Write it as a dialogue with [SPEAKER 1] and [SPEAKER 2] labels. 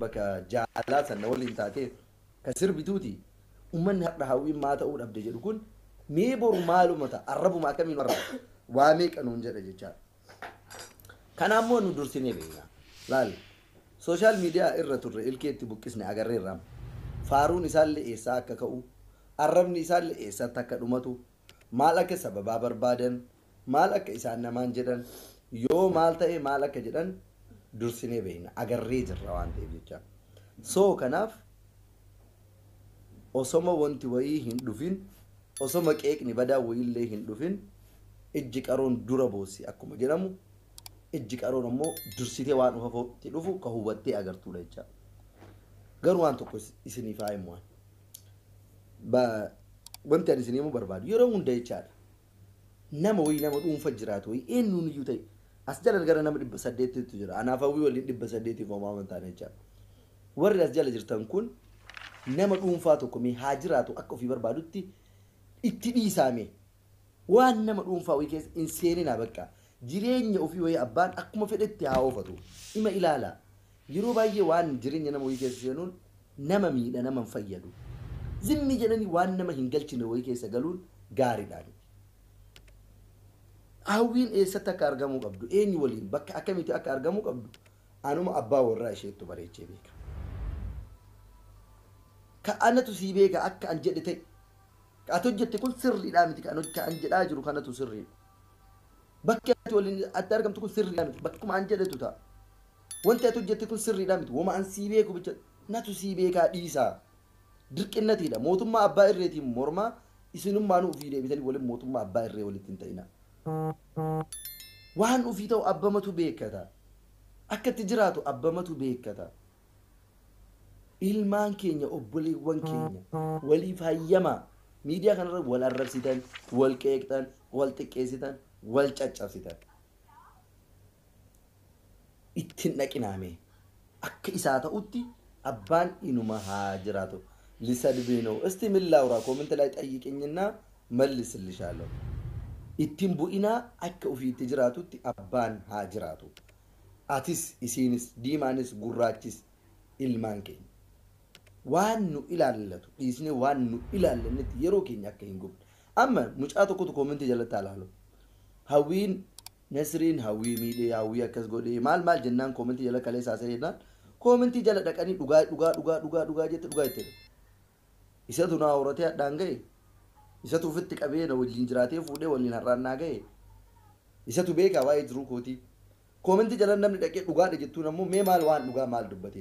[SPEAKER 1] baka jaalala sanna waliin taatee ka sirbituuti ummanni har'a hawwiin maa ta'uu dhabde jedhu kun mee boru maaluma ta'a arrabuma akkamiin warra waa meeqa nuun jedha jecha kanaammoo nu dursinee beekna laal sooshaal miidiyaa irra turre ilkeetti buqqisne agarreerra faaruun isaallee eessaa akka ka'u arrabni isaallee eessatti akka dhumatu maal akka sababaa barbaadan maal akka isaan namaan jedhan yoo maal ta'e maal akka jedhan dursinee beekna agarree jirra waan ta'eef jecha soo kanaaf osoma wanti wayii hin dhufin osoma qeeqni badaa wayiillee hin dhufin ijji qaroon dura boossi akkuma jedhamu ijji qaroon ammoo dursitee waan dhufafootti dhufu ka hubattee agartuudha jecha garuu waan tokko isiniif haa himu wanti ani isinii barbaadu yeroo hunda jechaadha nama wayii nama dhuunfa jiraatu wayii eenyuun iyyuu ta'e as jala gara nama 800tu jira anaaf hawwii waliin 800 homaa amantaan jecha warri as jala jirtan kun nama dhuunfaa tokko mee haa jiraatu akka ofii barbaadutti itti dhiisaame waan nama dhuunfaa wayii keessa hin seeninaa bakka jireenya ofii wayii abbaan akkuma fedhetti haa oofatu ima ilaala yeroo baay'ee waan jireenya nama wayii keessa seenuun nama miidha nama hin fayyadu zimmi jedhanii waan nama hin galchine wayii keessa galuun gaariidhaan hawwiin eessatti akka argamuu qabdu eenyu waliin bakka akkamitti akka argamuu qabdu anuma abbaa warraa isheettu bareechee beeka ka anatu sii beeka akka an jedhe ta'e ka ati hojjette kun sirriidhaa miti ka an jedhaa jiru kanatu sirriidha bakki ati waliin ati argamtu kun sirriidhaa miti bakkuma an jedhetu ta'a wanti ati hojjette kun sirriidhaa miti wama an sii beeku bicha natu sii beekaa dhiisaa dirqinnatiidha mootummaa abbaa irreetiin mormaa isinummaanuu ofii deebitanii waliin mootummaa abbaa irree walitti hin ta'ina waan ofii ta'u abbamatu beekata akka itti jiraatu abbamatu beekata ilmaan keenya obboleewwan keenya waliif hayyamaa miidiyaa kanarra wal arrabsitan wal qeeqxan wal xiqqeessitan wal caccabsitan ittiin dhaqinaame akka isaa ta'utti abbaan inuma haa jiraatu ሊሰድብህ እስቲ ምን ላውራ ኮሜንት ላይ ጠይቅኝና መልስልሻለሁ ittiin bu'ina akka ofiitti jiraatutti abbaan haa jiraatu atis isinis diimaanis gurraachis ilmaan keenya waan nu ilaallatu dhiisne waan nu ilaallannetti yeroo keenya akka hin gubne amma mucaa tokkotu koomentii jalatti alaalo hawwiin nasriin hawwii miidhee hawwii akkas godhee maal jennaan koomentii jala kalee saasee jennaan koomentii jala dhaqanii dhugaa jette isatu na awratee hadhaan ga'e isatu ofitti qabee na waliin jiraatee fuudhee waliin har'aannaa ga'e isatu beekaa waa'ee jiruu kootii koomentii jala namni dhaqee dhugaadha jettuun ammoo mee maal waan dhugaa maal dubbate